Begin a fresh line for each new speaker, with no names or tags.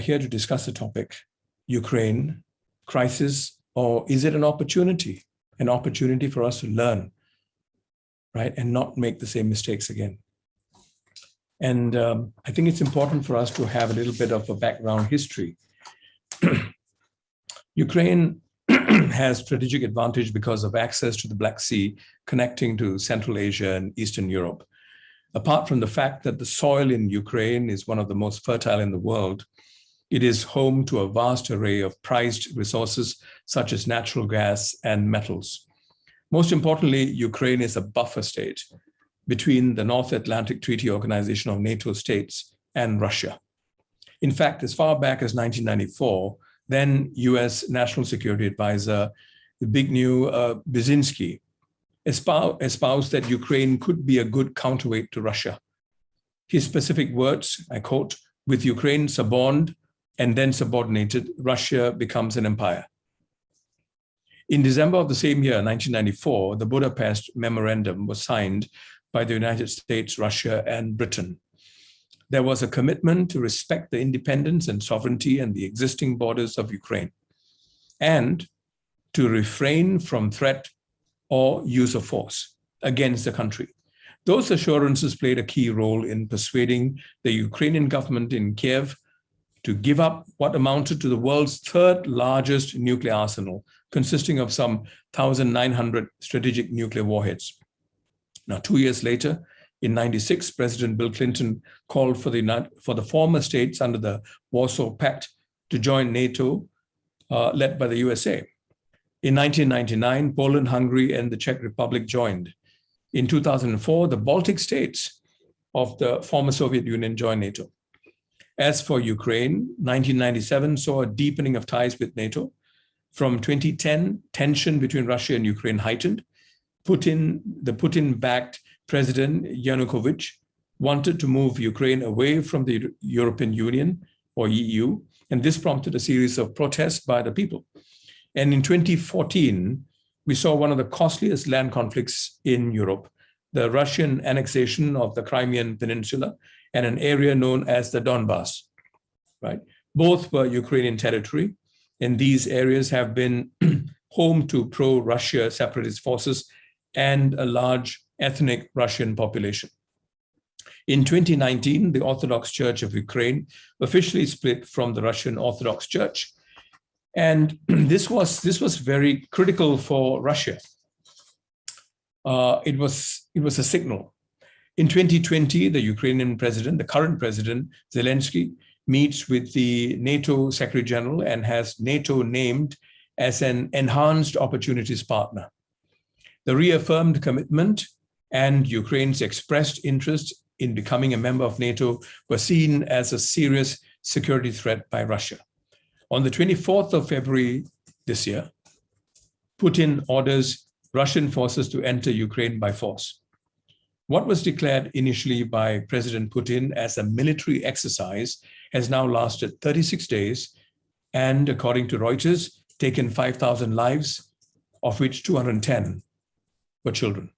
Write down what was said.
here to discuss the topic, Ukraine, crisis, or is it an opportunity? An opportunity for us to learn, right? And not make the same mistakes again. And I think it's important for us to have a little bit of a background history. Ukraine has strategic advantage because of access to the Black Sea, connecting to Central Asia and Eastern Europe. Apart from the fact that the soil in Ukraine is one of the most fertile in the world, it is home to a vast array of prized resources such as natural gas and metals. Most importantly, Ukraine is a buffer state between the North Atlantic Treaty Organization of NATO states and Russia. In fact, as far back as 1994, then US National Security Advisor Zbigniew Brzezinski espoused that Ukraine could be a good counterweight to Russia. His specific words, I quote, "With Ukraine suborned and then subordinated, Russia becomes an empire." In December of the same year, 1994, the Budapest Memorandum was signed by the United States, Russia, and Britain. There was a commitment to respect the independence and sovereignty and the existing borders of Ukraine, and to refrain from threat or use of force against the country. Those assurances played a key role in persuading the Ukrainian government in Kiev to give up what amounted to the world's third largest nuclear arsenal, consisting of some 1,900 strategic nuclear warheads. Now, 2 years later, in '96, President Bill Clinton called for the former states under the Warsaw Pact to join NATO, led by the USA. In 1999, Poland, Hungary, and the Czech Republic joined. In 2004, the Baltic states of the former Soviet Union joined NATO. As for Ukraine, 1997 saw a deepening of ties with NATO. From 2010, tension between Russia and Ukraine heightened. The Putin-backed President Yanukovych wanted to move Ukraine away from the European Union or EU, and this prompted a series of protests by the people. And in 2014, we saw one of the costliest land conflicts in Europe, the Russian annexation of the Crimean Peninsula and an area known as the Donbass, right? Both were Ukrainian territory, and these areas have been home to pro-Russia separatist forces and a large ethnic Russian population. In 2019, the Orthodox Church of Ukraine officially split from the Russian Orthodox Church. And this was very critical for Russia. It was a signal. In 2020, the Ukrainian president, the current president, Zelensky, meets with the NATO Secretary General and has NATO named as an enhanced opportunities partner. The reaffirmed commitment and Ukraine's expressed interest in becoming a member of NATO were seen as a serious security threat by Russia. On the 24th of February this year, Putin orders Russian forces to enter Ukraine by force. What was declared initially by President Putin as a military exercise has now lasted 36 days and, according to Reuters, taken 5,000 lives, of which 210 were children.